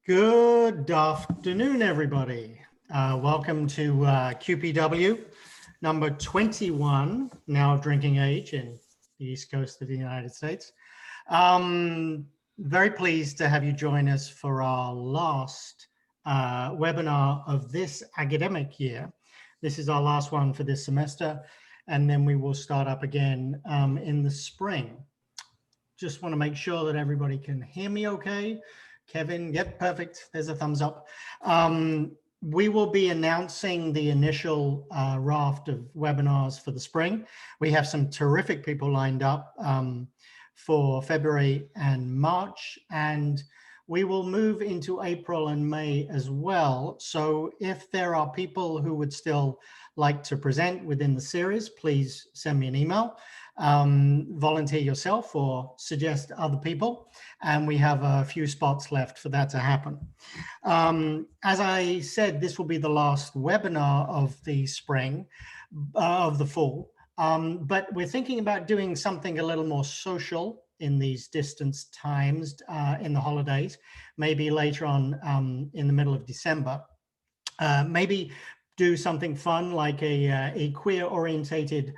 Good afternoon, everybody. Welcome to QPW number 21, now drinking age in the East Coast of the United States. Very pleased to have you join us for our last webinar of this academic year. This is our last one for this semester, and then we will start up again in the spring. Just want to make sure that everybody can hear me okay. Kevin, yep, perfect. There's a thumbs up. We will be announcing the initial raft of webinars for the spring. We have some terrific people lined up for February and March, and we will move into April and May as well. So if there are people who would still like to present within the series, please send me an email. Volunteer yourself or suggest other people, and we have a few spots left for that to happen. As I said, this will be the last webinar of the spring, of the fall, but we're thinking about doing something a little more social in these distance times in the holidays, maybe later on in the middle of December. Maybe do something fun like a queer-orientated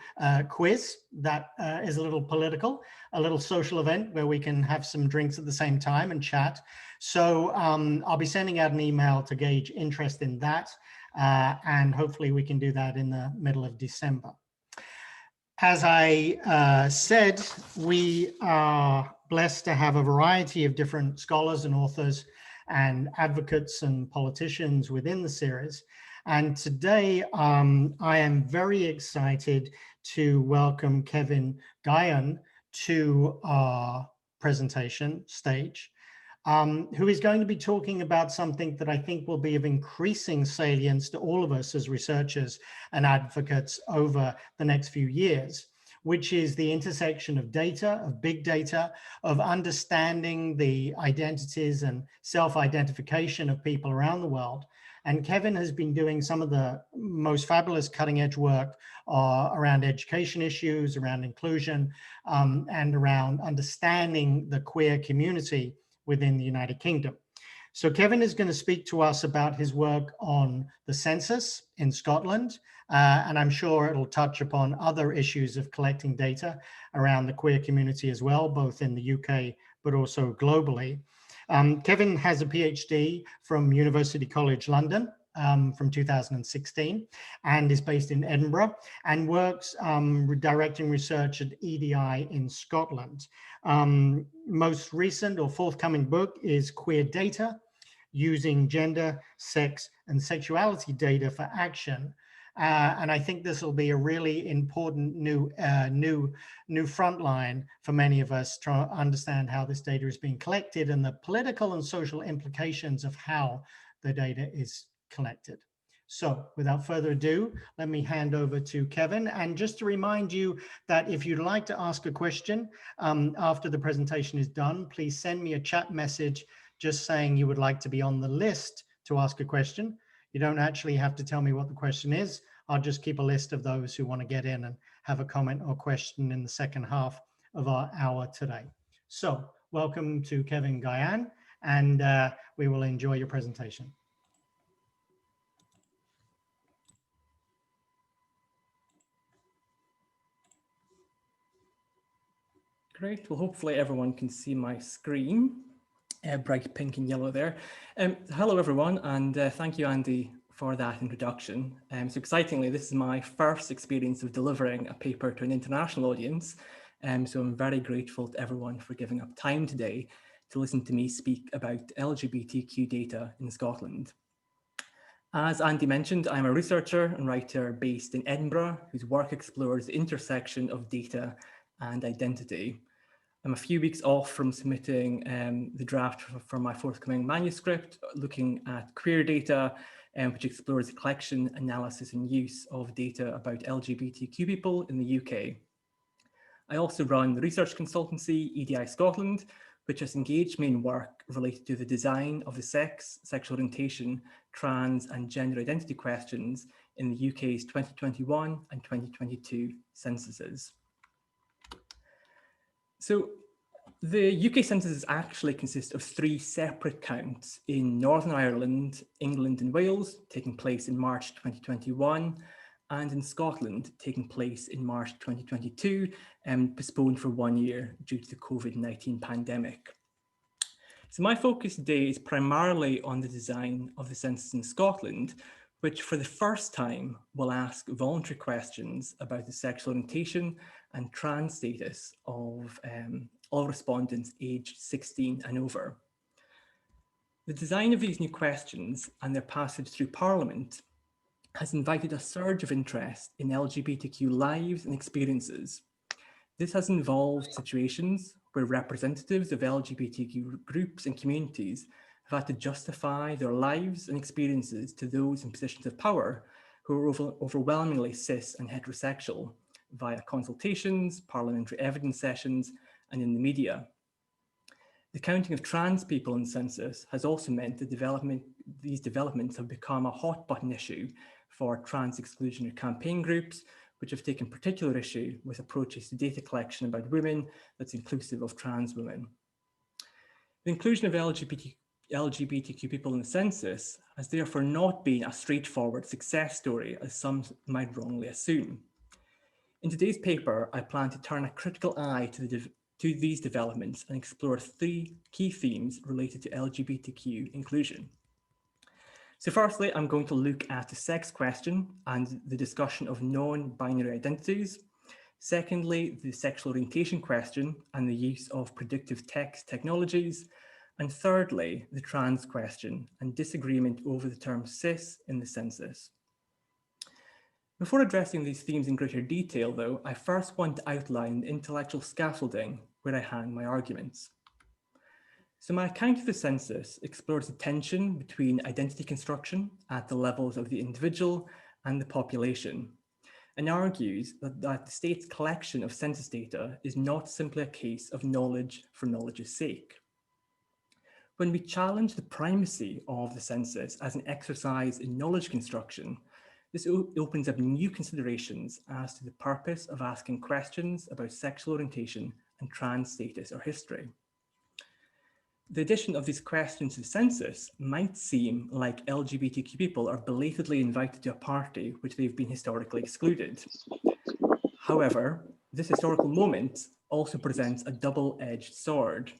quiz that is a little political, a little social event where we can have some drinks at the same time and chat. So I'll be sending out an email to gauge interest in that, and hopefully we can do that in the middle of December. As I said, we are blessed to have a variety of different scholars and authors and advocates and politicians within the series. And today I am very excited to welcome Kevin Guyan to our presentation stage, who is going to be talking about something that I think will be of increasing salience to all of us as researchers and advocates over the next few years, which is the intersection of data, of big data, of understanding the identities and self-identification of people around the world. And Kevin has been doing some of the most fabulous cutting edge work around education issues, around inclusion, and around understanding the queer community within the United Kingdom. So Kevin is going to speak to us about his work on the census in Scotland, and I'm sure it'll touch upon other issues of collecting data around the queer community as well, both in the UK, but also globally. Kevin has a PhD from University College London from 2016 and is based in Edinburgh and works directing research at EDI in Scotland. Most recent or forthcoming book is Queer Data, Using Gender, Sex and Sexuality Data for Action. And I think this will be a really important new front line for many of us to understand how this data is being collected and the political and social implications of how the data is collected. So without further ado, let me hand over to Kevin. And just to remind you that if you'd like to ask a question after the presentation is done, please send me a chat message just saying you would like to be on the list to ask a question. You don't actually have to tell me what the question is. I'll just keep a list of those who want to get in and have a comment or question in the second half of our hour today. So welcome to Kevin Guyan, and we will enjoy your presentation. Great. Well, hopefully everyone can see my screen, bright pink and yellow there. Hello, everyone, and thank you, Andy, for that introduction. So excitingly, this is my first experience of delivering a paper to an international audience. So I'm very grateful to everyone for giving up time today to listen to me speak about LGBTQ data in Scotland. As Andy mentioned, I'm a researcher and writer based in Edinburgh, whose work explores the intersection of data and identity. I'm a few weeks off from submitting the draft for my forthcoming manuscript, looking at queer data, which explores the collection, analysis and use of data about LGBTQ people in the UK. I also run the research consultancy EDI Scotland, which has engaged me in work related to the design of the sex, sexual orientation, trans and gender identity questions in the UK's 2021 and 2022 censuses. So the UK census actually consists of 3 separate counts in Northern Ireland, England and Wales, taking place in March 2021, and in Scotland, taking place in March 2022, and postponed for 1 year due to the COVID-19 pandemic. So my focus today is primarily on the design of the census in Scotland, which for the first time will ask voluntary questions about the sexual orientation and trans status of all respondents aged 16 and over. The design of these new questions and their passage through Parliament has invited a surge of interest in LGBTQ lives and experiences. This has involved situations where representatives of LGBTQ groups and communities have had to justify their lives and experiences to those in positions of power who are overwhelmingly cis and heterosexual via consultations, parliamentary evidence sessions, and in the media. The counting of trans people in the census has also meant that these developments have become a hot button issue for trans exclusionary campaign groups, which have taken particular issue with approaches to data collection about women that's inclusive of trans women. The inclusion of LGBTQ people in the census has therefore not been a straightforward success story, as some might wrongly assume. In today's paper, I plan to turn a critical eye to these developments and explore 3 key themes related to LGBTQ inclusion. So firstly, I'm going to look at the sex question and the discussion of non-binary identities. Secondly, the sexual orientation question and the use of predictive text technologies. And thirdly, the trans question and disagreement over the term cis in the census. Before addressing these themes in greater detail, though, I first want to outline the intellectual scaffolding where I hang my arguments. So my account of the census explores the tension between identity construction at the levels of the individual and the population, and argues that the state's collection of census data is not simply a case of knowledge for knowledge's sake. When we challenge the primacy of the census as an exercise in knowledge construction, this opens up new considerations as to the purpose of asking questions about sexual orientation and trans status or history. The addition of these questions to the census might seem like LGBTQ people are belatedly invited to a party which they've been historically excluded. However, this historical moment also presents a double-edged sword.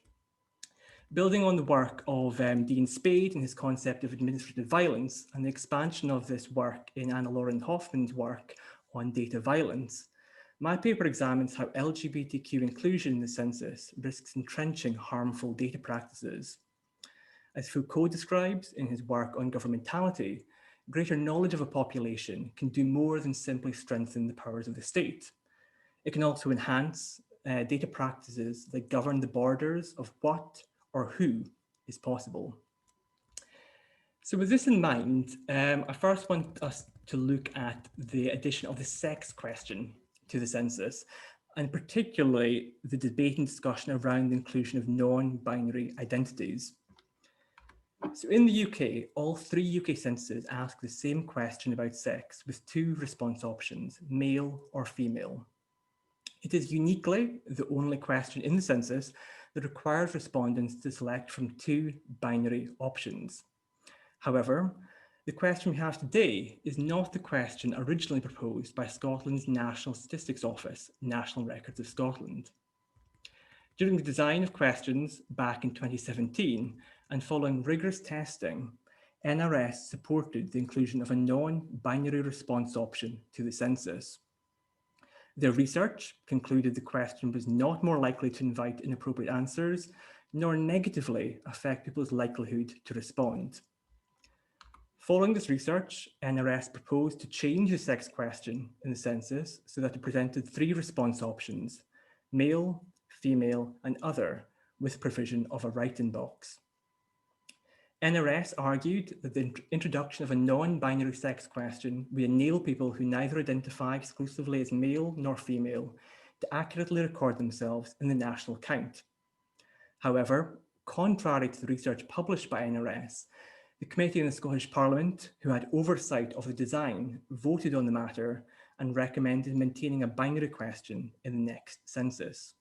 Building on the work of Dean Spade and his concept of administrative violence and the expansion of this work in Anna Lauren Hoffman's work on data violence, my paper examines how LGBTQ inclusion in the census risks entrenching harmful data practices. As Foucault describes in his work on governmentality, greater knowledge of a population can do more than simply strengthen the powers of the state. It can also enhance data practices that govern the borders of what or who is possible. So with this in mind, I first want us to look at the addition of the sex question to the census, and particularly the debate and discussion around the inclusion of non-binary identities. So in the UK, all 3 UK censuses ask the same question about sex with 2 response options, male or female. It is uniquely the only question in the census that requires respondents to select from 2 binary options. However, the question we have today is not the question originally proposed by Scotland's National Statistics Office, National Records of Scotland. During the design of questions back in 2017 and following rigorous testing, NRS supported the inclusion of a non-binary response option to the census. Their research concluded the question was not more likely to invite inappropriate answers, nor negatively affect people's likelihood to respond. Following this research, NRS proposed to change the sex question in the census so that it presented 3 response options, male, female, and other, with provision of a write-in box. NRS argued that the introduction of a non-binary sex question would enable people who neither identify exclusively as male nor female to accurately record themselves in the national count. However, contrary to the research published by NRS, the committee in the Scottish Parliament, who had oversight of the design, voted on the matter and recommended maintaining a binary question in the next census.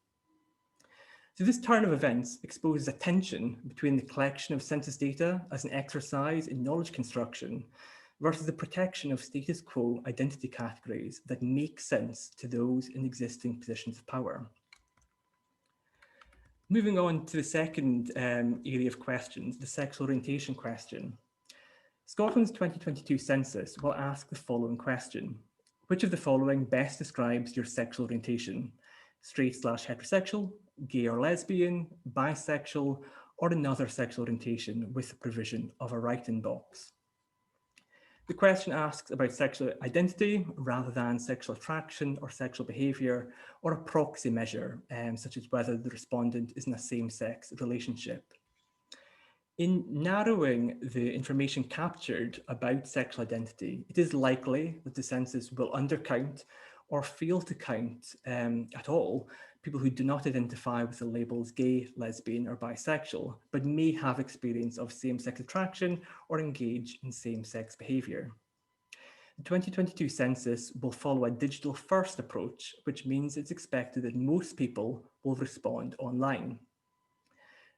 So this turn of events exposes a tension between the collection of census data as an exercise in knowledge construction versus the protection of status quo identity categories that make sense to those in existing positions of power. Moving on to the second area of questions, the sexual orientation question. Scotland's 2022 census will ask the following question. Which of the following best describes your sexual orientation? Straight/heterosexual, gay or lesbian, bisexual, or another sexual orientation with the provision of a write-in box. The question asks about sexual identity rather than sexual attraction or sexual behaviour or a proxy measure, such as whether the respondent is in a same-sex relationship. In narrowing the information captured about sexual identity, it is likely that the census will undercount or fail to count at all people who do not identify with the labels gay, lesbian, or bisexual, but may have experience of same-sex attraction or engage in same-sex behaviour. The 2022 census will follow a digital-first approach, which means it's expected that most people will respond online.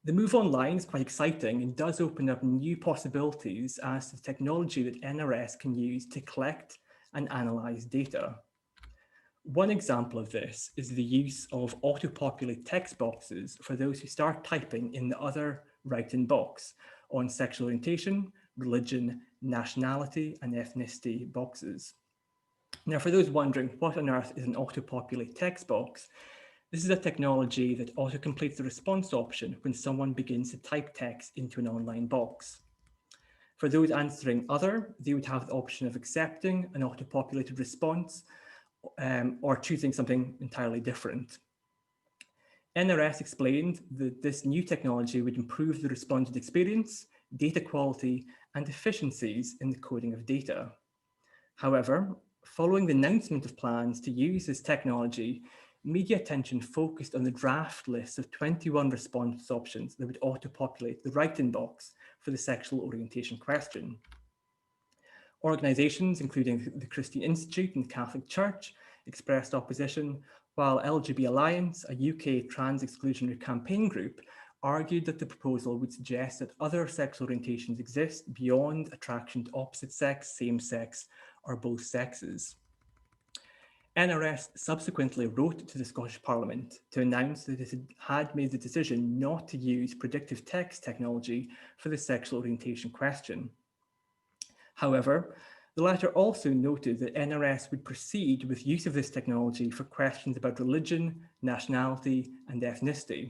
The move online is quite exciting and does open up new possibilities as to the technology that NRS can use to collect and analyse data. One example of this is the use of auto-populate text boxes for those who start typing in the other write-in box on sexual orientation, religion, nationality, and ethnicity boxes. Now, for those wondering what on earth is an auto-populate text box, This is a technology that auto-completes the response option when someone begins to type text into an online box. For those answering other, they would have the option of accepting an auto-populated response or choosing something entirely different. NRS explained that this new technology would improve the respondent experience, data quality, and efficiencies in the coding of data. However, following the announcement of plans to use this technology, media attention focused on the draft list of 21 response options that would auto-populate the write-in box for the sexual orientation question. Organisations, including the Christian Institute and the Catholic Church, expressed opposition, while LGB Alliance, a UK trans exclusionary campaign group, argued that the proposal would suggest that other sexual orientations exist beyond attraction to opposite sex, same sex, or both sexes. NRS subsequently wrote to the Scottish Parliament to announce that it had made the decision not to use predictive text technology for the sexual orientation question. However, the letter also noted that NRS would proceed with use of this technology for questions about religion, nationality, and ethnicity.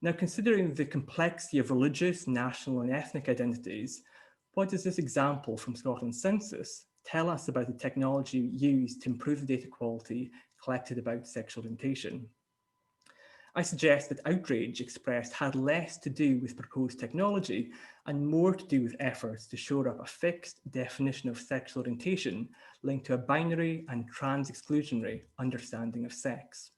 Now, considering the complexity of religious, national, and ethnic identities, what does this example from Scotland's census tell us about the technology used to improve the data quality collected about sexual orientation? I suggest that outrage expressed had less to do with proposed technology and more to do with efforts to shore up a fixed definition of sexual orientation linked to a binary and trans-exclusionary understanding of sex.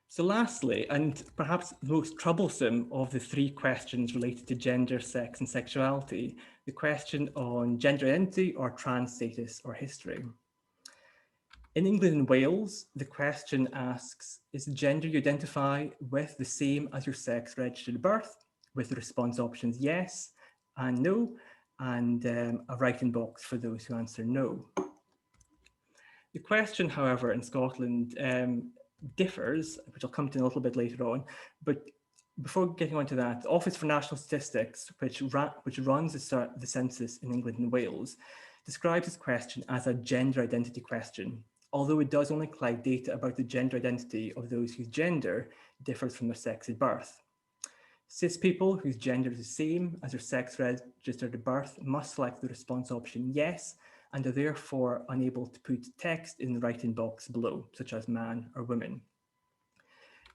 So lastly, and perhaps the most troublesome of the three questions related to gender, sex, and sexuality, the question on gender identity or trans status or history. In England and Wales, the question asks, is the gender you identify with the same as your sex registered at birth? With the response options yes and no, and a write-in box for those who answer no. The question, however, in Scotland differs, which I'll come to a little bit later on, but before getting on to that, the Office for National Statistics, which runs the census in England and Wales, describes this question as a gender identity question, although it does only collect data about the gender identity of those whose gender differs from their sex at birth. Cis people whose gender is the same as their sex registered at birth must select the response option yes, and are therefore unable to put text in the write-in box below, such as man or woman.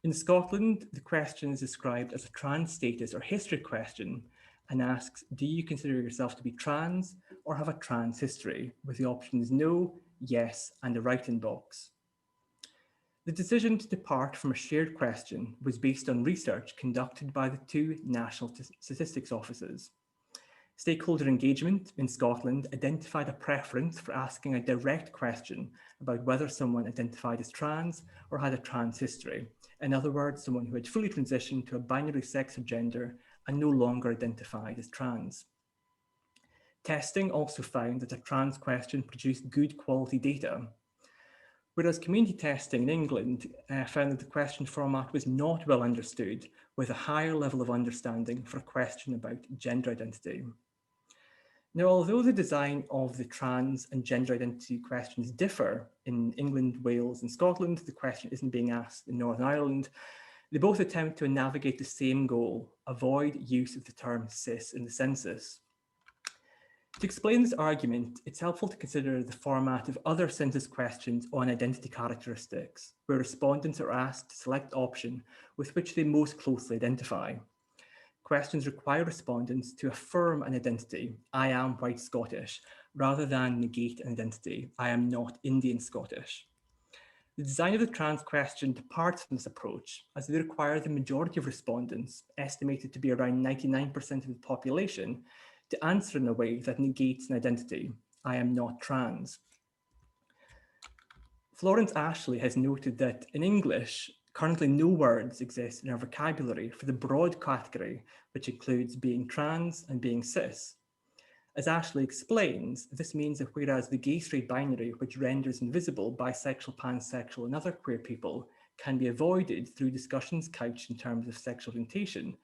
In Scotland, the question is described as a trans status or history question and asks, do you consider yourself to be trans or have a trans history, with the options no, yes, and a write-in box. The decision to depart from a shared question was based on research conducted by the two national statistics offices. Stakeholder engagement in Scotland identified a preference for asking a direct question about whether someone identified as trans or had a trans history. In other words, someone who had fully transitioned to a binary sex or gender and no longer identified as trans. Testing also found that a trans question produced good quality data, whereas community testing in England found that the question format was not well understood, with a higher level of understanding for a question about gender identity. Now, although the design of the trans and gender identity questions differ in England, Wales, and Scotland, the question isn't being asked in Northern Ireland, they both attempt to navigate the same goal: avoid use of the term cis in the census. To explain this argument, it's helpful to consider the format of other census questions on identity characteristics, where respondents are asked to select the option with which they most closely identify. Questions require respondents to affirm an identity, I am white Scottish, rather than negate an identity, I am not Indian Scottish. The design of the trans question departs from this approach, as they require the majority of respondents, estimated to be around 99% of the population, to answer in a way that negates an identity, I am not trans. Florence Ashley has noted that in English, currently no words exist in our vocabulary for the broad category, which includes being trans and being cis. As Ashley explains, this means that whereas the gay-straight binary, which renders invisible bisexual, pansexual, and other queer people, can be avoided through discussions couched in terms of sexual orientation,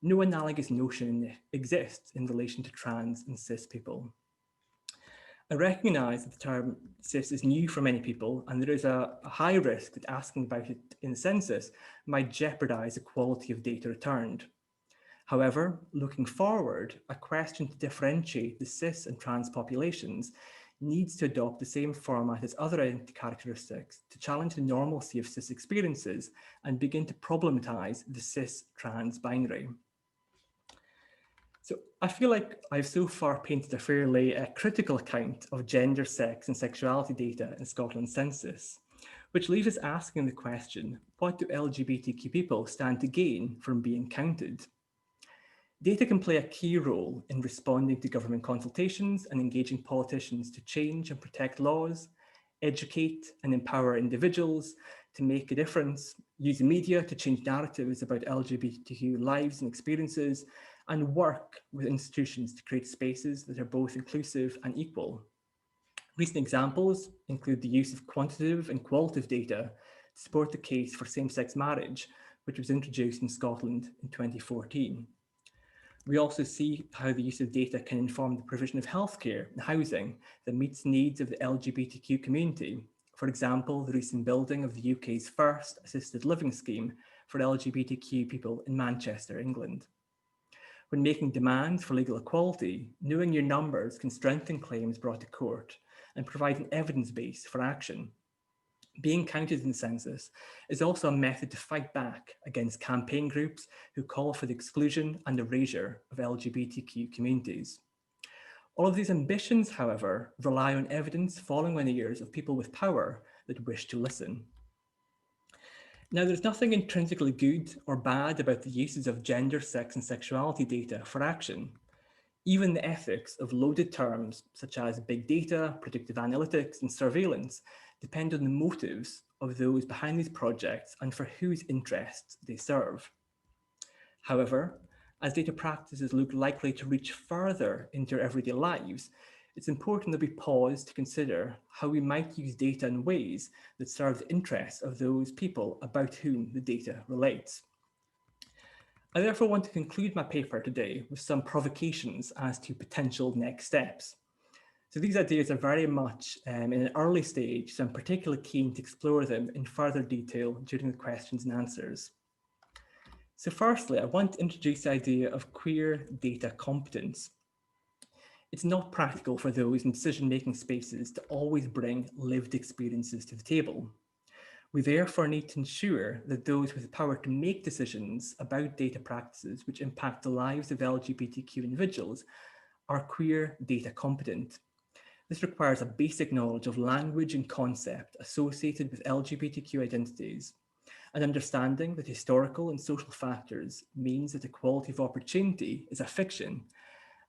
no analogous notion exists in relation to trans and cis people. I recognise that the term cis is new for many people, and there is a high risk that asking about it in the census might jeopardise the quality of data returned. However, looking forward, a question to differentiate the cis and trans populations needs to adopt the same format as other identity characteristics to challenge the normalcy of cis experiences and begin to problematize the cis-trans binary. So I feel like I've so far painted a fairly critical account of gender, sex and sexuality data in Scotland's census, which leaves us asking the question, what do LGBTQ people stand to gain from being counted? Data can play a key role in responding to government consultations and engaging politicians to change and protect laws, educate and empower individuals to make a difference, use the media to change narratives about LGBTQ lives and experiences, and work with institutions to create spaces that are both inclusive and equal. Recent examples include the use of quantitative and qualitative data to support the case for same-sex marriage, which was introduced in Scotland in 2014. We also see how the use of data can inform the provision of healthcare and housing that meets needs of the LGBTQ community. For example, the recent building of the UK's first assisted living scheme for LGBTQ people in Manchester, England. When making demands for legal equality, knowing your numbers can strengthen claims brought to court and provide an evidence base for action. Being counted in the census is also a method to fight back against campaign groups who call for the exclusion and erasure of LGBTQ communities. All of these ambitions, however, rely on evidence falling on the ears of people with power that wish to listen. Now, there's nothing intrinsically good or bad about the uses of gender, sex, and sexuality data for action. Even the ethics of loaded terms such as big data, predictive analytics, and surveillance depend on the motives of those behind these projects and for whose interests they serve. However, as data practices look likely to reach further into our everyday lives, it's important that we pause to consider how we might use data in ways that serve the interests of those people about whom the data relates. I therefore want to conclude my paper today with some provocations as to potential next steps. So these ideas are very much in an early stage, so I'm particularly keen to explore them in further detail during the questions and answers. So firstly, I want to introduce the idea of queer data competence. It's not practical for those in decision-making spaces to always bring lived experiences to the table. We therefore need to ensure that those with the power to make decisions about data practices which impact the lives of LGBTQ individuals are queer data competent. This requires a basic knowledge of language and concept associated with LGBTQ identities, an understanding that historical and social factors means that equality of opportunity is a fiction,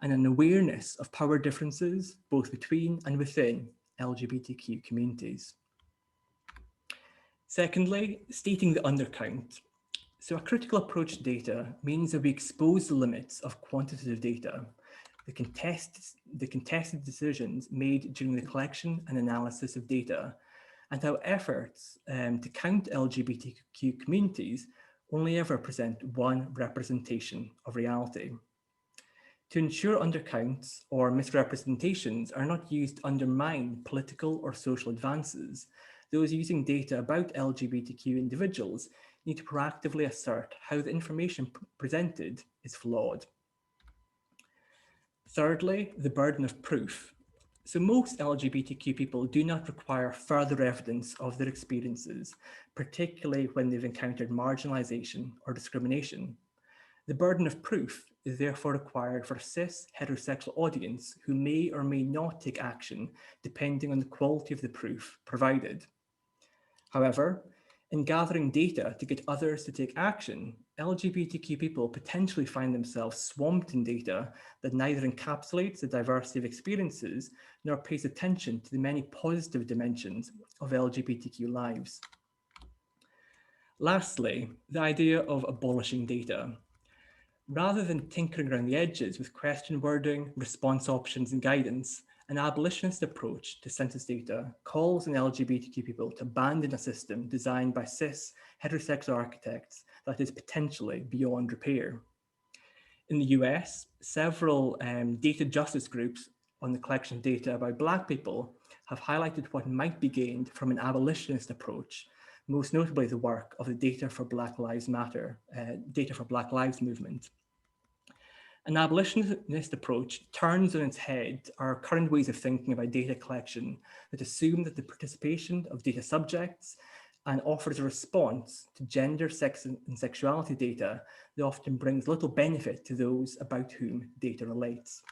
and an awareness of power differences both between and within LGBTQ communities. Secondly, stating the undercount. So a critical approach to data means that we expose the limits of quantitative data, the contested decisions made during the collection and analysis of data, and how efforts to count LGBTQ communities only ever present one representation of reality. To ensure undercounts or misrepresentations are not used to undermine political or social advances, those using data about LGBTQ individuals need to proactively assert how the information presented is flawed. Thirdly, the burden of proof. So most LGBTQ people do not require further evidence of their experiences, particularly when they've encountered marginalization or discrimination. The burden of proof is therefore required for a cis heterosexual audience who may or may not take action depending on the quality of the proof provided. However, in gathering data to get others to take action, LGBTQ people potentially find themselves swamped in data that neither encapsulates the diversity of experiences nor pays attention to the many positive dimensions of LGBTQ lives. Lastly, the idea of abolishing data. Rather than tinkering around the edges with question wording, response options, and guidance, an abolitionist approach to census data calls on LGBTQ people to abandon a system designed by cis heterosexual architects that is potentially beyond repair. In the US, several data justice groups on the collection of data about Black people have highlighted what might be gained from an abolitionist approach, most notably the work of the Data for Black Lives Matter, Data for Black Lives movement. An abolitionist approach turns on its head our current ways of thinking about data collection that assume that the participation of data subjects and offers a response to gender, sex, and sexuality data that often brings little benefit to those about whom data relates.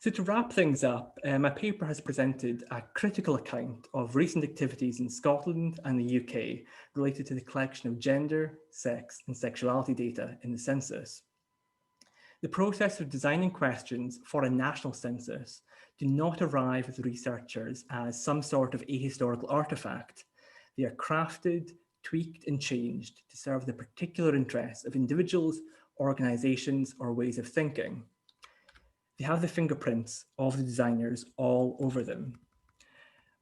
So to wrap things up, my paper has presented a critical account of recent activities in Scotland and the UK related to the collection of gender, sex, and sexuality data in the census. The process of designing questions for a national census do not arrive with researchers as some sort of ahistorical artifact. They are crafted, tweaked, and changed to serve the particular interests of individuals, organizations, or ways of thinking. They have the fingerprints of the designers all over them.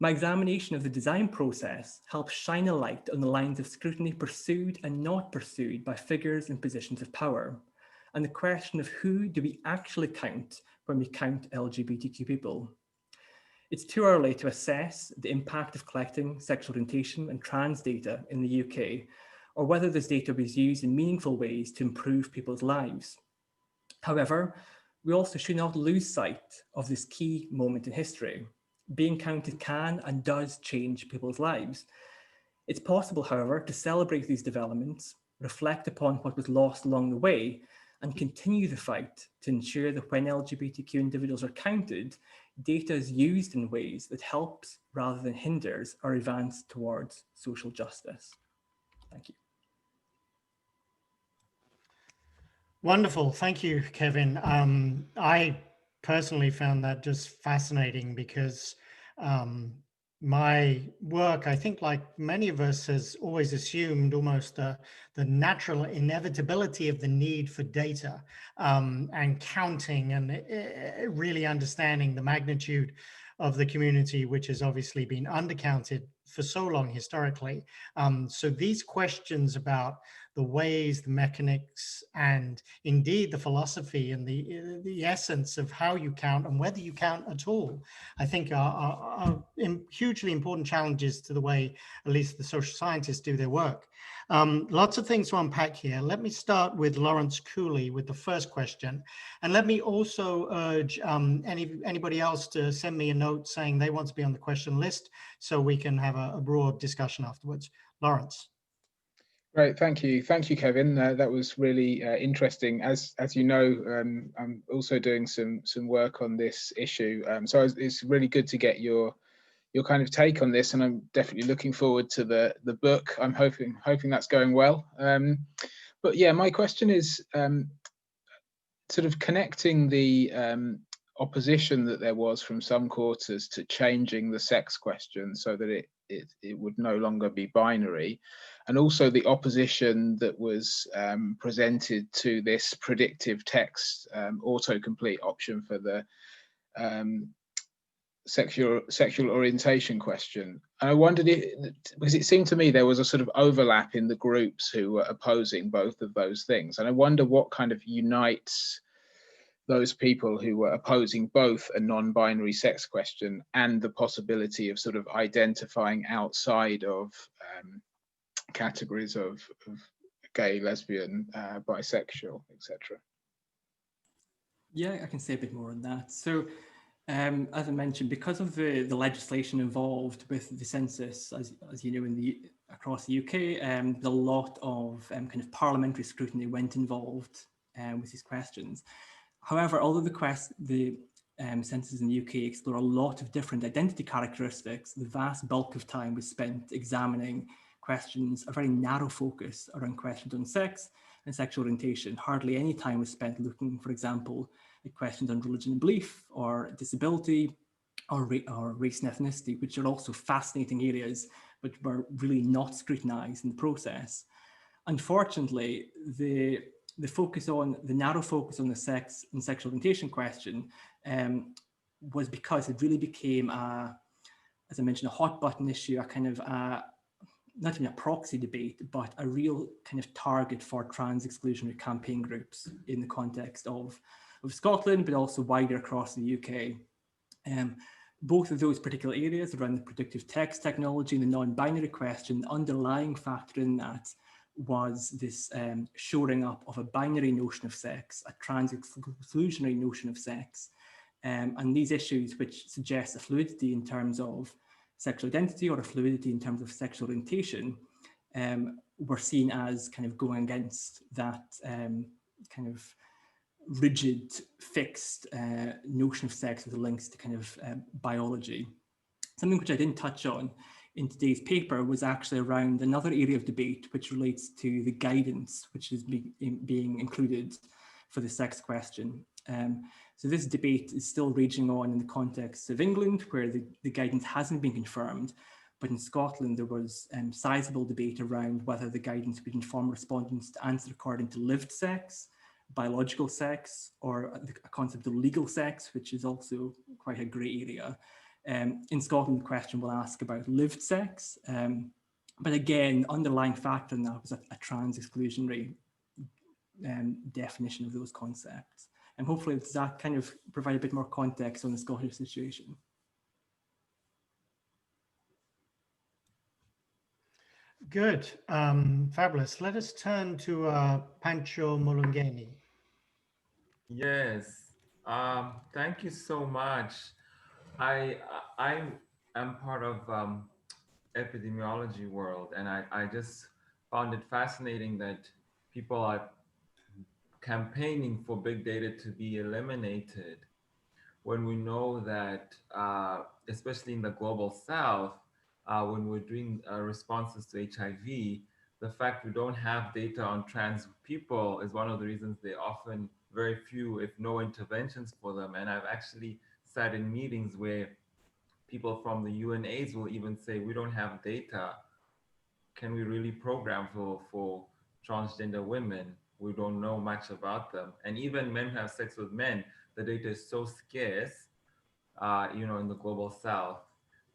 My examination of the design process helps shine a light on the lines of scrutiny pursued and not pursued by figures in positions of power, and the question of who do we actually count when we count LGBTQ people. It's too early to assess the impact of collecting sexual orientation and trans data in the UK, or whether this data was used in meaningful ways to improve people's lives. However, we also should not lose sight of this key moment in history. Being counted can and does change people's lives. It's possible, however, to celebrate these developments, reflect upon what was lost along the way, and continue the fight to ensure that when LGBTQ individuals are counted, data is used in ways that helps rather than hinders our advance towards social justice. Thank you. Wonderful. Thank you, Kevin. I personally found that just fascinating because my work, I think like many of us, has always assumed almost the natural inevitability of the need for data and counting and really understanding the magnitude of the community, which has obviously been undercounted for so long historically. So these questions about the ways, the mechanics, and indeed the philosophy and the essence of how you count and whether you count at all, I think are hugely important challenges to the way at least the social scientists do their work. Lots of things to unpack here. Let me start with Lawrence Cooley with the first question. And let me also urge anybody else to send me a note saying they want to be on the question list so we can have a broad discussion afterwards. Lawrence. Great, thank you, Kevin. That was really interesting. As you know, I'm also doing some work on this issue, so it's really good to get your kind of take on this, and I'm definitely looking forward to the book. I'm hoping that's going well. But yeah, my question is sort of connecting the opposition that there was from some quarters to changing the sex question so that it would no longer be binary, and also the opposition that was presented to this predictive text autocomplete option for the sexual orientation question. And I wondered, because it seemed to me there was a sort of overlap in the groups who were opposing both of those things, and I wonder what kind of unites those people who were opposing both a non-binary sex question and the possibility of sort of identifying outside of categories of gay, lesbian, bisexual, etc. Yeah, I can say a bit more on that. So, as I mentioned, because of the legislation involved with the census, as you know, across the UK, a lot of kind of parliamentary scrutiny went involved with these questions. However, although the census in the UK explore a lot of different identity characteristics, the vast bulk of time was spent examining questions, a very narrow focus around questions on sex and sexual orientation. Hardly any time was spent looking, for example, at questions on religion and belief, or disability, or race and ethnicity, which are also fascinating areas, but were really not scrutinized in the process. Unfortunately, the narrow focus on the sex and sexual orientation question was because it really became, as I mentioned, a hot button issue, a kind of not even a proxy debate, but a real kind of target for trans exclusionary campaign groups in the context of of Scotland, but also wider across the UK. Both of those particular areas around the predictive text technology and the non-binary question, the underlying factor in that was this shoring up of a binary notion of sex, a trans-exclusionary notion of sex, and these issues which suggest a fluidity in terms of sexual identity or a fluidity in terms of sexual orientation were seen as kind of going against that kind of rigid, fixed notion of sex with links to kind of biology. Something which I didn't touch on in today's paper was actually around another area of debate which relates to the guidance which is being included for the sex question. So this debate is still raging on in the context of England, where the guidance hasn't been confirmed, but in Scotland there was sizable debate around whether the guidance would inform respondents to answer according to lived sex, biological sex, or a concept of legal sex, which is also quite a grey area. In Scotland, the question will ask about lived sex, but again, the underlying factor in that was a trans-exclusionary definition of those concepts. And hopefully does that kind of provide a bit more context on the Scottish situation. Good, fabulous. Let us turn to Pancho Mulungeni. Yes, thank you so much. I am part of epidemiology world, and I just found it fascinating that people are campaigning for big data to be eliminated when we know that, especially in the global south, when we're doing responses to HIV, the fact we don't have data on trans people is one of the reasons they often very few, if no interventions for them. And I've actually sat in meetings where people from the UNAIDS will even say, we don't have data. Can we really program for transgender women? We don't know much about them. And even men who have sex with men, the data is so scarce, in the global south.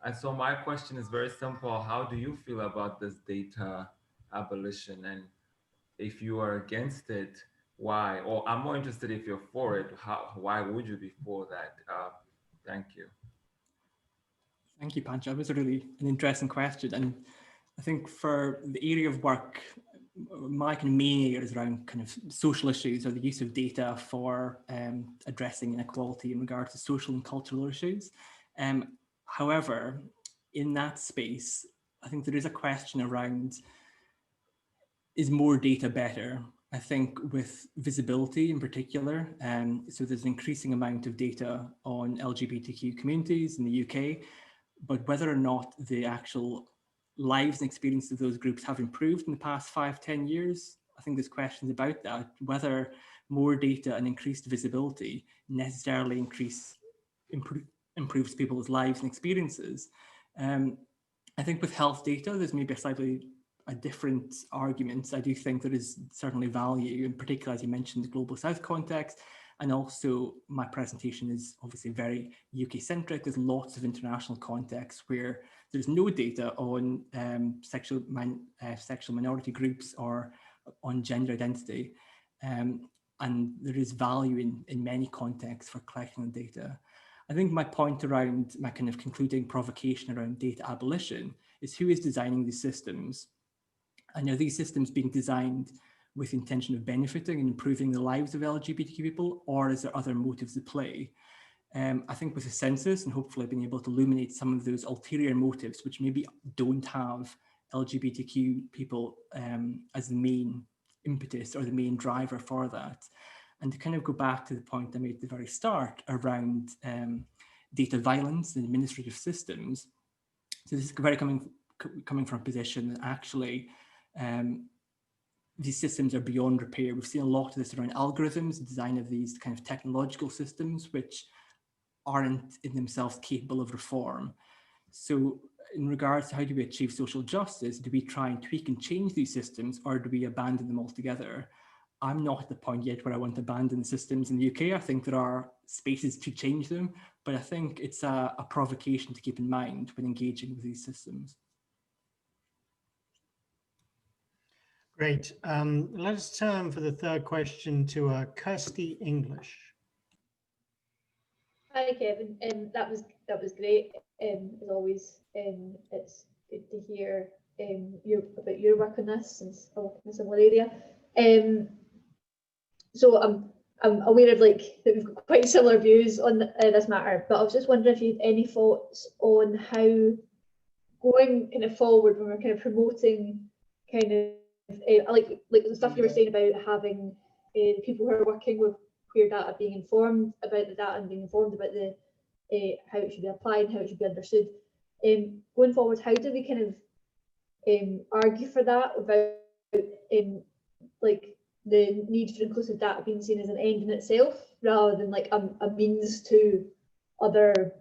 And so my question is very simple. How do you feel about this data abolition? And if you are against it, why? Or I'm more interested if you're for it, why would you be for that? Thank you. Thank you, Pancho. That was really an interesting question. And I think for the area of work, my kind of main area is around kind of social issues or the use of data for addressing inequality in regard to social and cultural issues. However, in that space, I think there is a question around, is more data better? I think with visibility in particular, so there's an increasing amount of data on LGBTQ communities in the UK, but whether or not the actual lives and experiences of those groups have improved in the past 5-10 years, I think there's questions about that, whether more data and increased visibility necessarily improves people's lives and experiences. I think with health data, there's maybe a different argument. I do think there is certainly value, in particular, as you mentioned, the Global South context. And also my presentation is obviously very UK centric. There's lots of international contexts where there's no data on sexual minority groups or on gender identity. And there is value in many contexts for collecting the data. I think my point around my kind of concluding provocation around data abolition is who is designing these systems. And are these systems being designed with the intention of benefiting and improving the lives of LGBTQ people, or is there other motives at play? I think with the census and hopefully being able to illuminate some of those ulterior motives, which maybe don't have LGBTQ people as the main impetus or the main driver for that. And to kind of go back to the point I made at the very start around data violence and administrative systems. So this is very coming from a position that actually these systems are beyond repair. We've seen a lot of this around algorithms, the design of these kind of technological systems, which aren't in themselves capable of reform. So in regards to how do we achieve social justice, do we try and tweak and change these systems, or do we abandon them altogether? I'm not at the point yet where I want to abandon the systems in the UK. I think there are spaces to change them, but I think it's a provocation to keep in mind when engaging with these systems. Great. Let us turn for the third question to Kirsty English. Hi Kevin, that was great. As always, it's good to hear about your work on this, since I work in a similar area. So I'm aware of that we've got quite similar views on this matter, but I was just wondering if you had any thoughts on how, going kind of forward, when we're kind of promoting kind of like the stuff you were saying about having people who are working with queer data being informed about the data and being informed about the how it should be applied, how it should be understood. Going forward, how do we kind of argue for that without like the need for inclusive data being seen as an end in itself, rather than like a means to other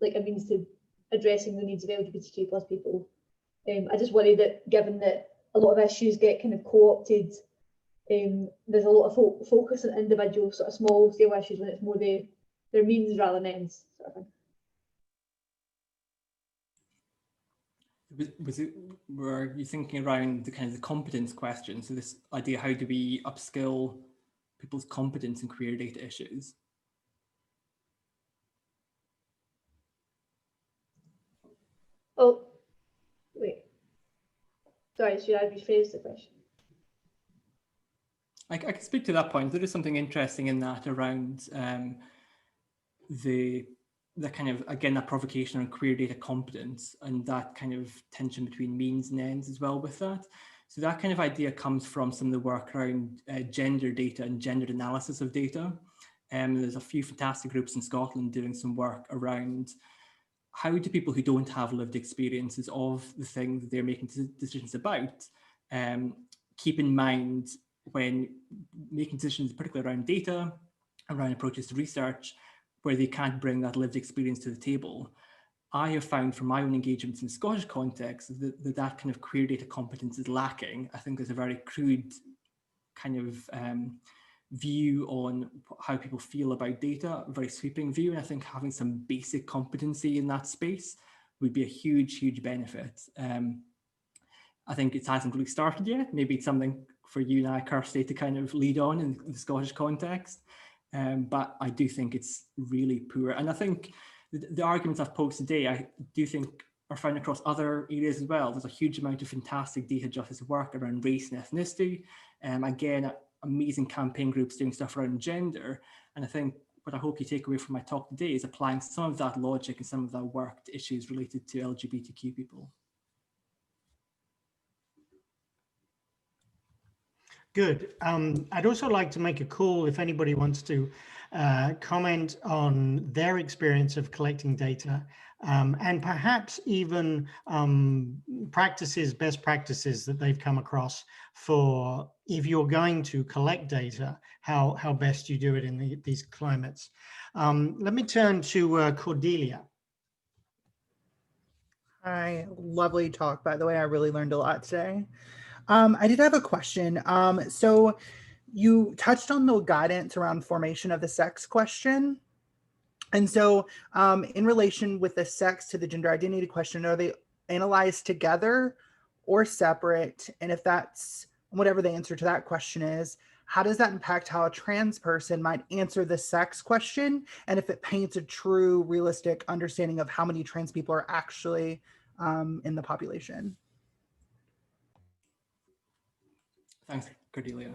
like a means to addressing the needs of LGBTQ plus people. I just worry that, given that a lot of issues get kind of co-opted, there's a lot of focus on individual sort of small scale issues when it's more their means rather than ends, sort of thing. Were you thinking around the kind of the competence question? So this idea, how do we upskill people's competence in queer data issues? Oh, wait. Sorry, should I rephrase the question? I can speak to that point. There is something interesting in that around the kind of, again, that provocation on queer data competence and that kind of tension between means and ends as well with that. So that kind of idea comes from some of the work around gender data and gendered analysis of data. There's a few fantastic groups in Scotland doing some work around how do people who don't have lived experiences of the thing that they're making decisions about keep in mind when making decisions, particularly around data, around approaches to research, where they can't bring that lived experience to the table. I have found from my own engagements in the Scottish context that kind of queer data competence is lacking. I think there's a very crude kind of view on how people feel about data, a very sweeping view, and I think having some basic competency in that space would be a huge, huge benefit. I think it hasn't really started yet. Maybe it's something for you and I, Kirsty, to kind of lead on in the Scottish context. But I do think it's really poor. And I think the arguments I've posed today, I do think are found across other areas as well. There's a huge amount of fantastic data justice work around race and ethnicity. Again, amazing campaign groups doing stuff around gender. And I think what I hope you take away from my talk today is applying some of that logic and some of that work to issues related to LGBTQ people. Good. I'd also like to make a call if anybody wants to comment on their experience of collecting data and perhaps even best practices that they've come across for if you're going to collect data, how best you do it in these climates. Let me turn to Cordelia. Hi, lovely talk, by the way. I really learned a lot today. I did have a question. So you touched on the guidance around formation of the sex question. And so in relation with the sex to the gender identity question, are they analyzed together or separate? And if that's whatever the answer to that question is, how does that impact how a trans person might answer the sex question? And if it paints a true, realistic understanding of how many trans people are actually in the population? Thanks, Cordelia.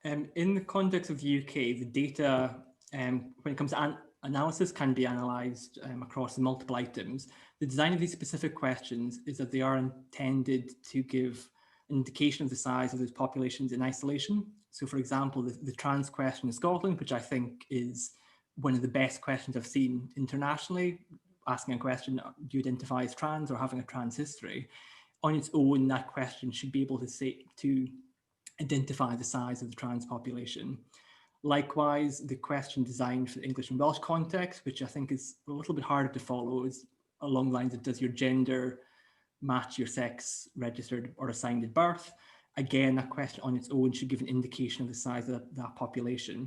In the context of the UK, the data, when it comes to analysis, can be analysed across multiple items. The design of these specific questions is that they are intended to give an indication of the size of those populations in isolation. So, for example, the trans question in Scotland, which I think is one of the best questions I've seen internationally, asking a question, do you identify as trans or having a trans history? On its own, that question should be able to identify the size of the trans population. Likewise, the question designed for the English and Welsh context, which I think is a little bit harder to follow, is along the lines of, does your gender match your sex registered or assigned at birth? Again, that question on its own should give an indication of the size of that population.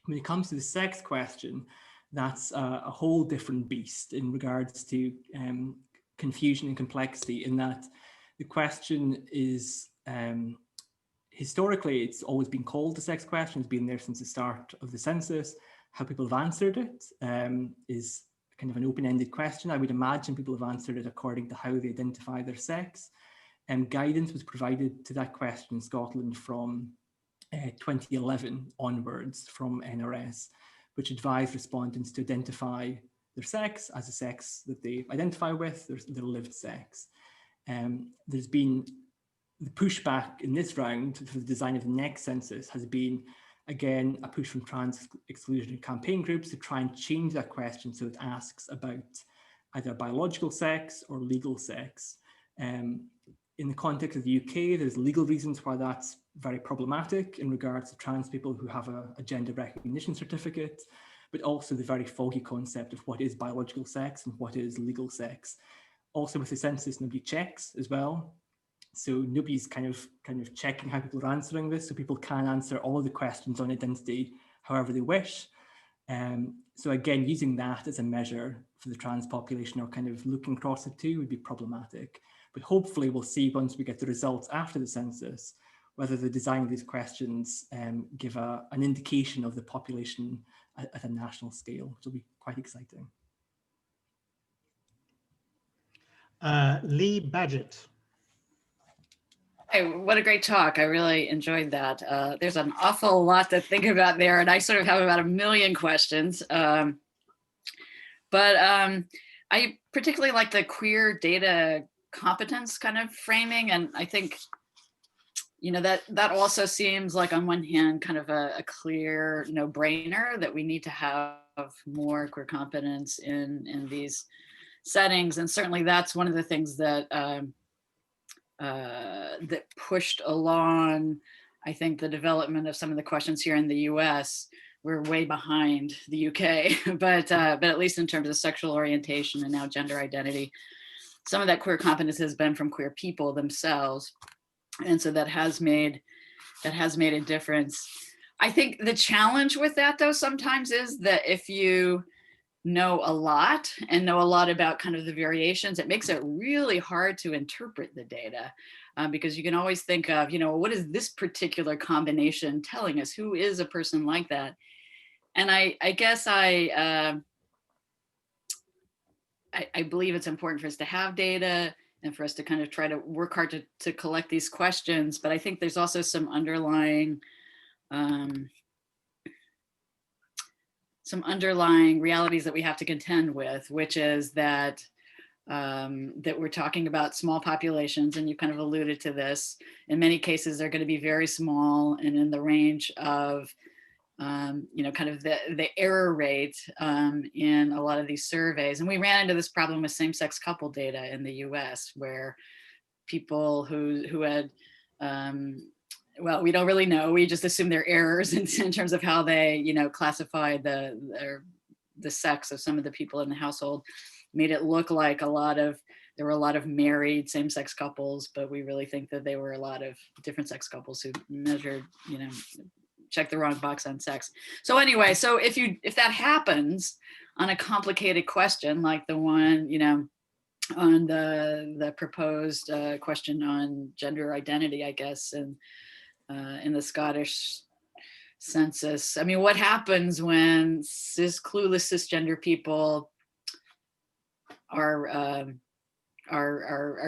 When it comes to the sex question, that's a whole different beast in regards to confusion and complexity, in that the question is, historically, it's always been called the sex question. It's been there since the start of the census. How people have answered it is kind of an open-ended question. I would imagine people have answered it according to how they identify their sex. Guidance was provided to that question in Scotland from 2011 onwards from NRS, which advised respondents to identify their sex as a sex that they identify with, their lived sex. There's been the pushback in this round for the design of the next census has been, again, a push from trans exclusion campaign groups to try and change that question so it asks about either biological sex or legal sex. In the context of the UK, there's legal reasons why that's very problematic in regards to trans people who have a gender recognition certificate, but also the very foggy concept of what is biological sex and what is legal sex. Also with the census, nobody checks as well. So nobody's kind of checking how people are answering this, so people can answer all of the questions on identity however they wish. So again, using that as a measure for the trans population or kind of looking across the two would be problematic. But hopefully we'll see once we get the results after the census, whether the design of these questions give an indication of the population at a national scale, which will be quite exciting. Lee Badgett. Hey, what a great talk. I really enjoyed that. There's an awful lot to think about there, and I sort of have about a million questions. But I particularly like the queer data competence kind of framing, and I think, you know, that also seems like on one hand kind of a clear no-brainer that we need to have more queer competence in these settings, and certainly that's one of the things that that pushed along, I think, the development of some of the questions here in the US. We're way behind the UK, but at least in terms of sexual orientation and now gender identity, some of that queer competence has been from queer people themselves. And so that has made a difference. I think the challenge with that though sometimes is that if you know a lot about kind of the variations, it makes it really hard to interpret the data because you can always think of, what is this particular combination telling us? Who is a person like that? And I guess I believe it's important for us to have data and for us to kind of try to work hard to collect these questions. But I think there's also some underlying realities that we have to contend with, which is that that we're talking about small populations, and you kind of alluded to this. In many cases, they're going to be very small and in the range of kind of the error rate in a lot of these surveys. And we ran into this problem with same-sex couple data in the US, where people who had, well, we don't really know, we just assume they're errors in terms of how they, classify the sex of some of the people in the household, made it look like there were a lot of married same-sex couples, but we really think that they were a lot of different sex couples who measured, check the wrong box on sex. So anyway, so if that happens on a complicated question like the one, on the proposed question on gender identity, I guess, and in the Scottish census, I mean, what happens when clueless cisgender people are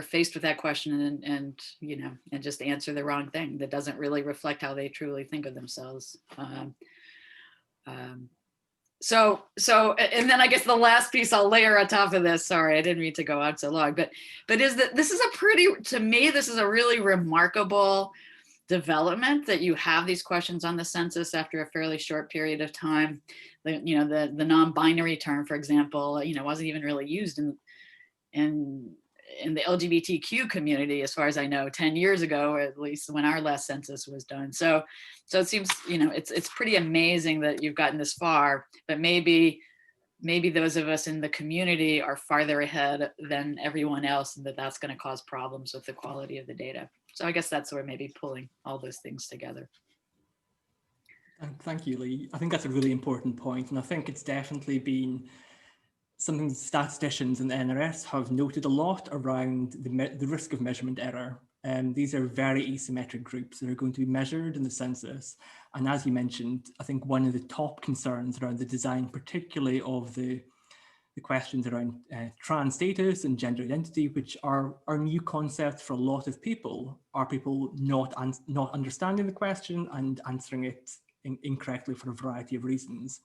faced with that question and just answer the wrong thing that doesn't really reflect how they truly think of themselves. So and then I guess the last piece I'll layer on top of this, sorry, I didn't mean to go on so long, but is that this is to me, this is a really remarkable development that you have these questions on the census after a fairly short period of time. The non-binary term, for example, wasn't even really used in the LGBTQ community, as far as I know, 10 years ago, or at least when our last census was done. So it seems, it's pretty amazing that you've gotten this far, but maybe those of us in the community are farther ahead than everyone else, and that's going to cause problems with the quality of the data. So I guess that's where maybe pulling all those things together. Thank you, Lee. I think that's a really important point, and I think it's definitely been something statisticians and the NRS have noted a lot around the risk of measurement error These are very asymmetric groups that are going to be measured in the census. And as you mentioned, I think one of the top concerns around the design, particularly of the questions around trans status and gender identity, which are new concepts for a lot of people, are people not understanding the question and answering it incorrectly for a variety of reasons.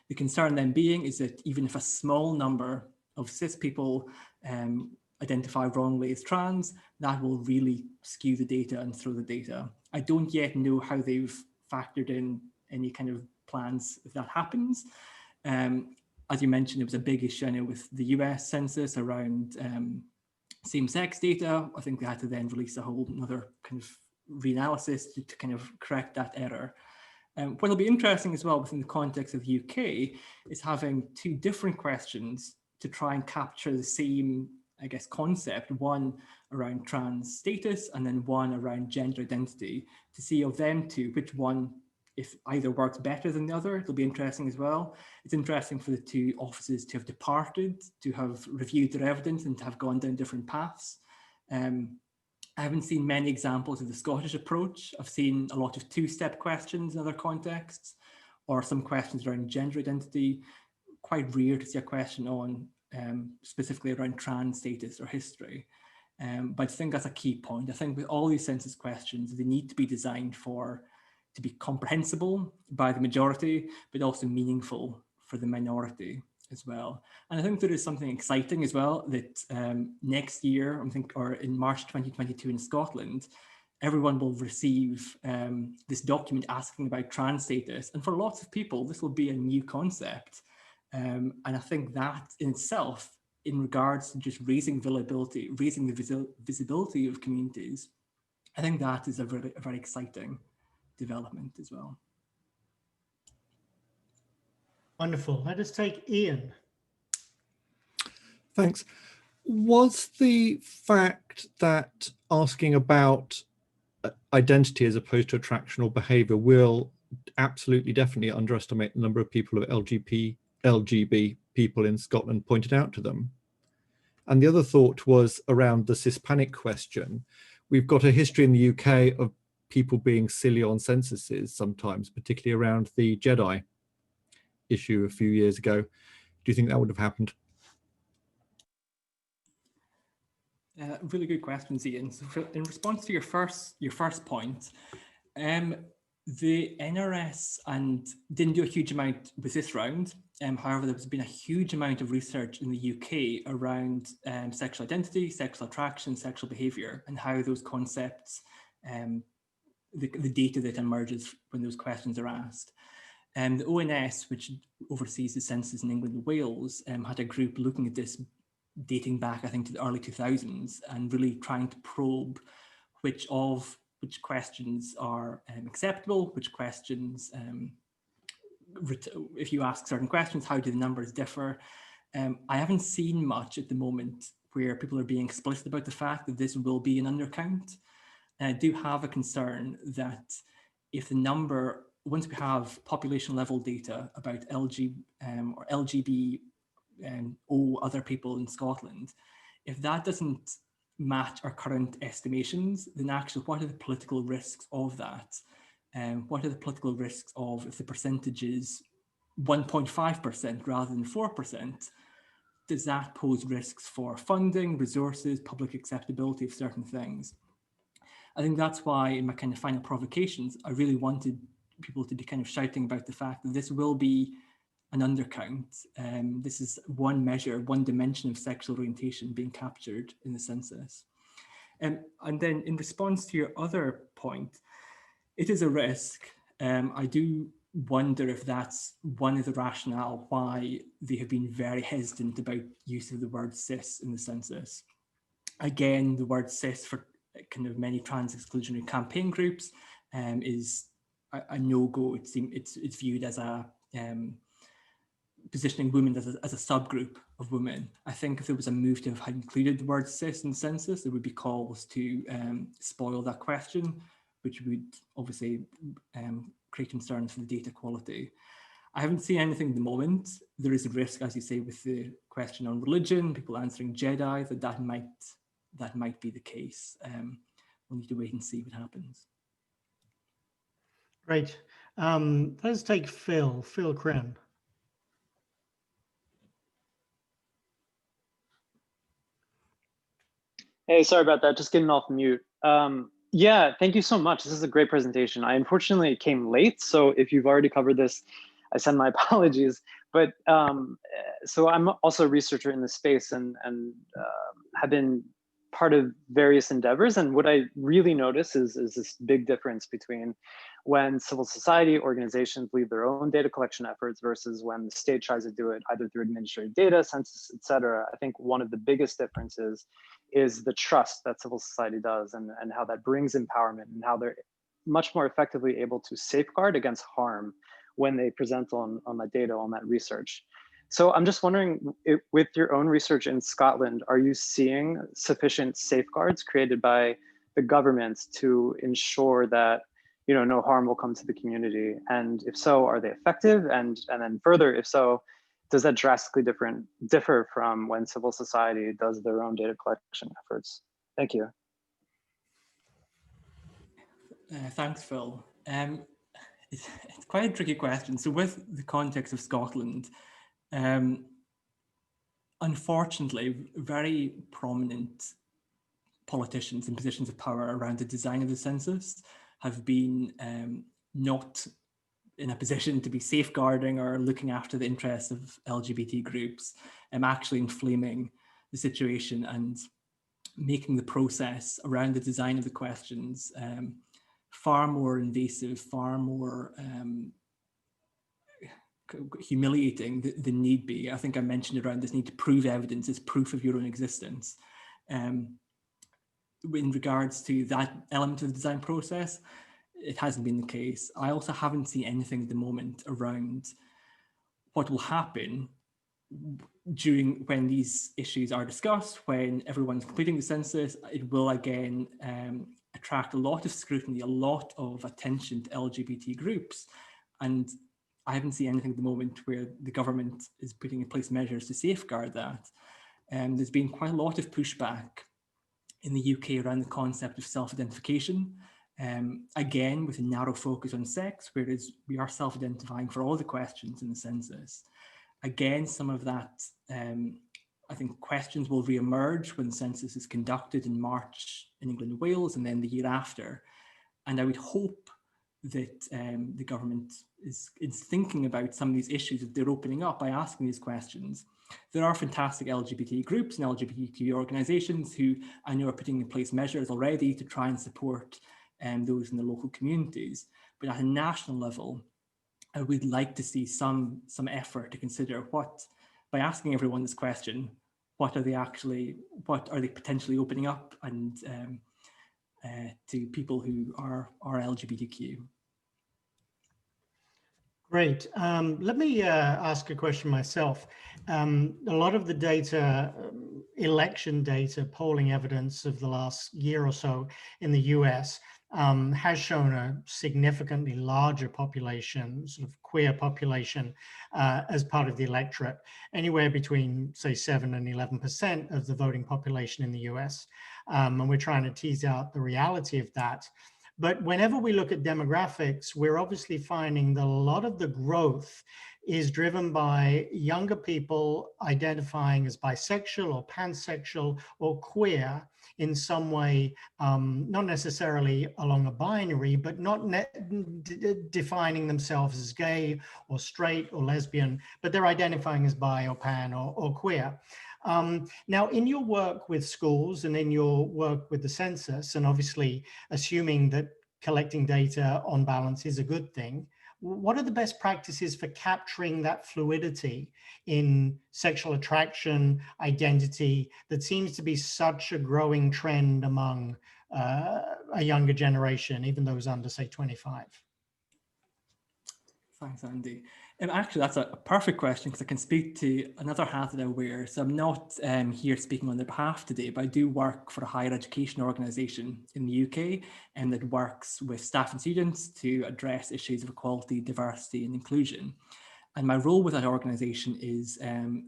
The concern then being is that even if a small number of cis people identify wrongly as trans, that will really skew the data and throw the data. I don't yet know how they've factored in any kind of plans if that happens. As you mentioned, it was a big issue, I know, with the US Census around same-sex data. I think they had to then release a whole another kind of reanalysis to kind of correct that error. What will be interesting as well within the context of the UK is having two different questions to try and capture the same, I guess, concept, one around trans status and then one around gender identity, to see of them two, which one, if either works better than the other. It'll be interesting as well. It's interesting for the two offices to have departed, to have reviewed their evidence and to have gone down different paths. I haven't seen many examples of the Scottish approach. I've seen a lot of two-step questions in other contexts, or some questions around gender identity. Quite rare to see a question on specifically around trans status or history. But I think that's a key point. I think with all these census questions, they need to be designed to be comprehensible by the majority, but also meaningful for the minority as well. And I think there is something exciting as well that next year, or in March 2022 in Scotland, everyone will receive this document asking about trans status. And for lots of people, this will be a new concept. And I think that in itself, in regards to just raising visibility, raising the visibility of communities, I think that is a very exciting development as well. Wonderful. Let us take Ian. Thanks. Was the fact that asking about identity as opposed to attractional behavior will absolutely definitely underestimate the number of people of LGB people in Scotland pointed out to them? And the other thought was around the Hispanic question. We've got a history in the UK of people being silly on censuses sometimes, particularly around the Jedi issue a few years ago. Do you think that would have happened? Really good questions, Ian. So in response to your first point, the NRS didn't do a huge amount with this round. However, there's been a huge amount of research in the UK around sexual identity, sexual attraction, sexual behaviour, and how those concepts, the data that emerges when those questions are asked. The ONS, which oversees the census in England and Wales, had a group looking at this dating back, I think, to the early 2000s, and really trying to probe which questions are acceptable, which questions, if you ask certain questions, how do the numbers differ? I haven't seen much at the moment where people are being explicit about the fact that this will be an undercount. And I do have a concern that if the number, once we have population level data about or LGB other people in Scotland, if that doesn't match our current estimations, then actually what are the political risks of that? What are the political risks of if the percentage is 1.5% rather than 4%? Does that pose risks for funding, resources, public acceptability of certain things? I think that's why in my kind of final provocations, I really wanted people to be kind of shouting about the fact that this will be an undercount. This is one measure, one dimension of sexual orientation being captured in the census. And then in response to your other point, it is a risk. I do wonder if that's one of the rationale why they have been very hesitant about use of the word cis in the census. Again, the word cis for kind of many trans exclusionary campaign groups is a no-go. It's viewed as a positioning women as a subgroup of women. I think if there was a move to have included the word cis in the census, there would be calls to spoil that question, which would obviously create concerns for the data quality. I haven't seen anything at the moment. There is a risk, as you say, with the question on religion, people answering Jedi, that might that might be the case. We'll need to wait and see what happens. Great. Let's take Phil Crin. Hey, sorry about that. Just getting off mute. Yeah, thank you so much. This is a great presentation. I unfortunately came late, so if you've already covered this, I send my apologies. But so I'm also a researcher in this space and have been part of various endeavors. And what I really notice is this big difference between when civil society organizations lead their own data collection efforts versus when the state tries to do it either through administrative data, census, et cetera. I think one of the biggest differences is the trust that civil society does and how that brings empowerment and how they're much more effectively able to safeguard against harm when they present on that data, on that research. So I'm just wondering, with your own research in Scotland, are you seeing sufficient safeguards created by the government to ensure that no harm will come to the community? And if so, are they effective? And then further, if so, does that drastically differ from when civil society does their own data collection efforts? Thank you. Thanks, Phil. It's quite a tricky question. So with the context of Scotland, unfortunately, very prominent politicians in positions of power around the design of the census have been not in a position to be safeguarding or looking after the interests of LGBT groups, actually inflaming the situation and making the process around the design of the questions far more invasive, far more humiliating than need be. I think I mentioned around this need to prove evidence as proof of your own existence. In regards to that element of the design process, it hasn't been the case. I also haven't seen anything at the moment around what will happen during when these issues are discussed, when everyone's completing the census. It will again attract a lot of scrutiny, a lot of attention to LGBT groups. And I haven't seen anything at the moment where the government is putting in place measures to safeguard that. There's been quite a lot of pushback in the UK around the concept of self-identification. Again, with a narrow focus on sex, whereas we are self-identifying for all the questions in the census. Again, some of that, I think questions will re-emerge when the census is conducted in March in England and Wales, and then the year after. And I would hope that the government is thinking about some of these issues that they're opening up by asking these questions. There are fantastic LGBT groups and LGBTQ organisations who I know are putting in place measures already to try and support those in the local communities. But at a national level, I would like to see some effort to consider by asking everyone this question, what are they potentially opening up and to people who are LGBTQ. Great. Let me ask a question myself. A lot of the data, election data, polling evidence of the last year or so in the US has shown a significantly larger population, sort of queer population, as part of the electorate, anywhere between, say, 7 and 11% of the voting population in the US. And we're trying to tease out the reality of that. But whenever we look at demographics, we're obviously finding that a lot of the growth is driven by younger people identifying as bisexual or pansexual or queer in some way, not necessarily along a binary, but not defining themselves as gay or straight or lesbian, but they're identifying as bi or pan or queer. Now, in your work with schools and in your work with the census, and obviously assuming that collecting data on balance is a good thing, what are the best practices for capturing that fluidity in sexual attraction, identity, that seems to be such a growing trend among a younger generation, even those under, say, 25? Thanks, Andy. Actually, that's a perfect question because I can speak to another hat that I wear. So I'm not here speaking on their behalf today, but I do work for a higher education organisation in the UK and that works with staff and students to address issues of equality, diversity and inclusion. And my role with that organisation is in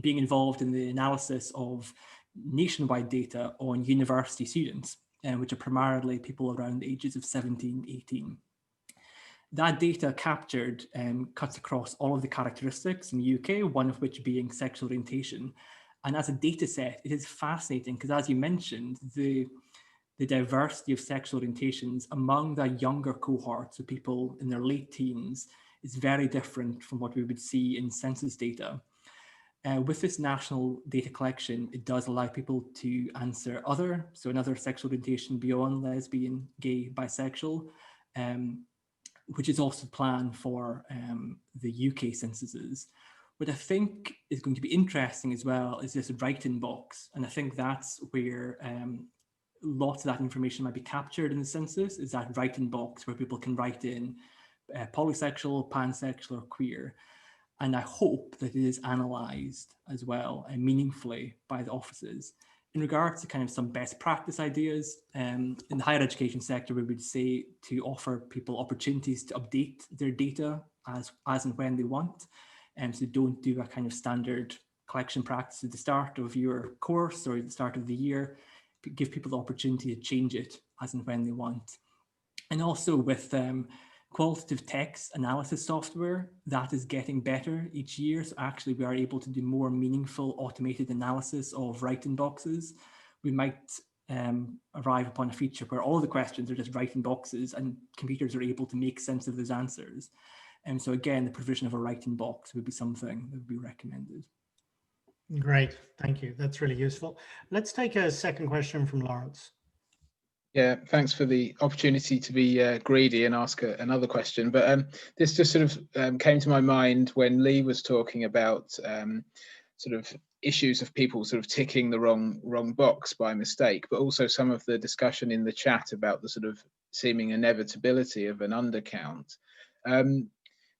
being involved in the analysis of nationwide data on university students, which are primarily people around the ages of 17, 18. That data captured cuts across all of the characteristics in the UK, one of which being sexual orientation. And as a data set, it is fascinating because, as you mentioned, the diversity of sexual orientations among the younger cohorts of people in their late teens is very different from what we would see in census data. With this national data collection, it does allow people to answer other, so another sexual orientation beyond lesbian, gay, bisexual, which is also planned for the UK censuses. What I think is going to be interesting as well is this write-in box. And I think that's where lots of that information might be captured in the census, is that write-in box where people can write in polysexual, pansexual, or queer. And I hope that it is analysed as well and meaningfully by the offices. In regards to kind of some best practice ideas, in the higher education sector, we would say to offer people opportunities to update their data as and when they want. So don't do a kind of standard collection practice at the start of your course or at the start of the year. Give people the opportunity to change it as and when they want. And also with qualitative text analysis software, that is getting better each year. So actually we are able to do more meaningful automated analysis of write-in boxes. We might arrive upon a feature where all the questions are just write-in boxes and computers are able to make sense of those answers. And so again, the provision of a write-in box would be something that would be recommended. Great, thank you. That's really useful. Let's take a second question from Lawrence. Yeah, thanks for the opportunity to be greedy and ask another question. But this just sort of came to my mind when Lee was talking about sort of issues of people sort of ticking the wrong box by mistake, but also some of the discussion in the chat about the sort of seeming inevitability of an undercount.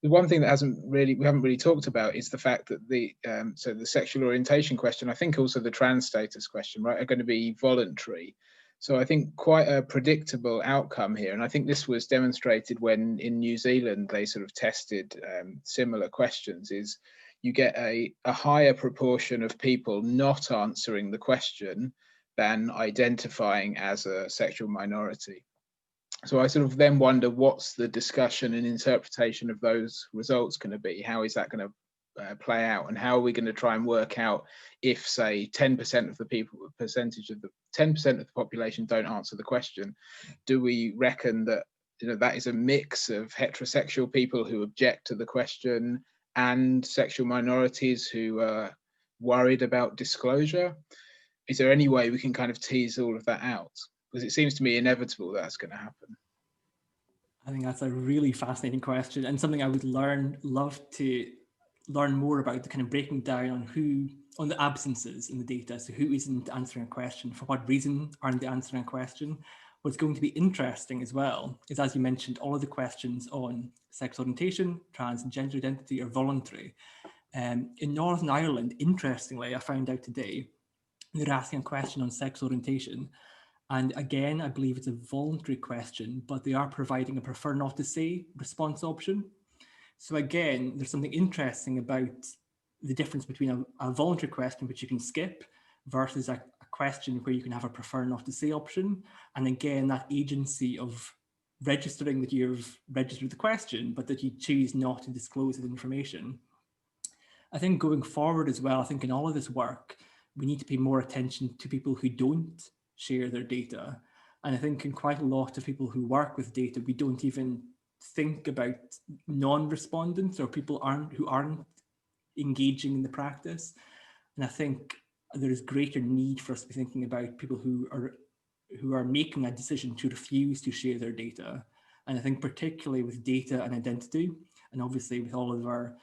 The one thing that we haven't really talked about is the fact that so the sexual orientation question, I think also the trans status question, right, are going to be voluntary. So I think quite a predictable outcome here. And I think this was demonstrated when in New Zealand they sort of tested similar questions, is you get a higher proportion of people not answering the question than identifying as a sexual minority. So I sort of then wonder what's the discussion and interpretation of those results going to be? How is that going to play out, and how are we going to try and work out if, say, 10% of the people, percentage of the 10% of the population don't answer the question? Do we reckon that that is a mix of heterosexual people who object to the question and sexual minorities who are worried about disclosure? Is there any way we can kind of tease all of that out? Because it seems to me inevitable that's going to happen. I think that's a really fascinating question and something I would love to learn more about, the kind of breaking down on the absences in the data. So who isn't answering a question, for what reason aren't they answering a question? What's going to be interesting as well is, as you mentioned, all of the questions on sexual orientation, trans and gender identity are voluntary. In Northern Ireland, interestingly, I found out today, they're asking a question on sexual orientation. And again, I believe it's a voluntary question, but they are providing a prefer not to say response option. So again, there's something interesting about the difference between a voluntary question, which you can skip, versus a question where you can have a prefer not to say option. And again, that agency of registering that you've registered the question, but that you choose not to disclose that information. I think going forward as well, I think in all of this work, we need to pay more attention to people who don't share their data. And I think in quite a lot of people who work with data, we don't even think about non-respondents or people who aren't engaging in the practice. And I think there is greater need for us to be thinking about people who are making a decision to refuse to share their data. And I think particularly with data and identity, and obviously with all of our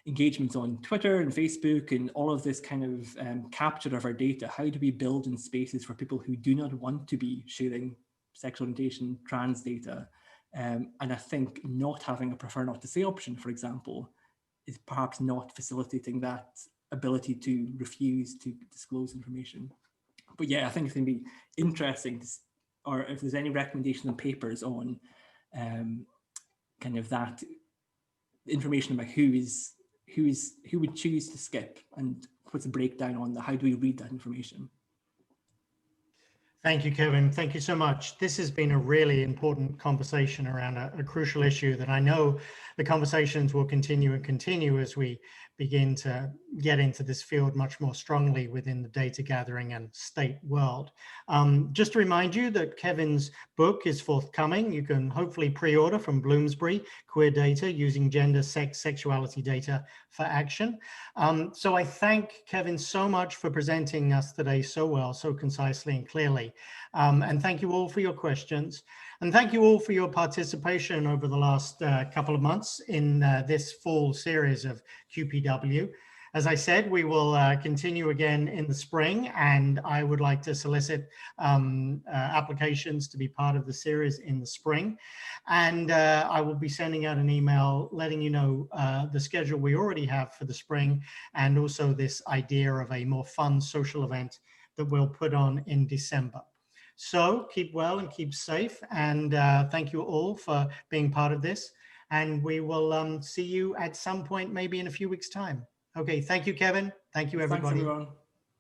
engagements on Twitter and Facebook and all of this kind of capture of our data, how do we build in spaces for people who do not want to be sharing sexual orientation, trans data? And I think not having a prefer not to say option, for example, is perhaps not facilitating that ability to refuse to disclose information. But yeah, I think it's going to be interesting, or if there's any recommendations on papers on kind of that information about who would choose to skip and what's the breakdown on how do we read that information. Thank you, Kevin. Thank you so much. This has been a really important conversation around a crucial issue that I know the conversations will continue and continue as we begin to get into this field much more strongly within the data gathering and state world. Just to remind you that Kevin's book is forthcoming. You can hopefully pre-order from Bloomsbury, Queer Data, using gender, sex, sexuality data for action. So I thank Kevin so much for presenting us today so well, so concisely and clearly. And thank you all for your questions. And thank you all for your participation over the last couple of months in this fall series of QPW. As I said, we will continue again in the spring, and I would like to solicit applications to be part of the series in the spring. And I will be sending out an email letting you know the schedule we already have for the spring, and also this idea of a more fun social event that we'll put on in December. So keep well and keep safe, and thank you all for being part of this. And we will see you at some point, maybe in a few weeks' time. Okay, thank you, Kevin. Thank you, everybody. Thanks, everyone.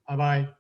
Bye-bye.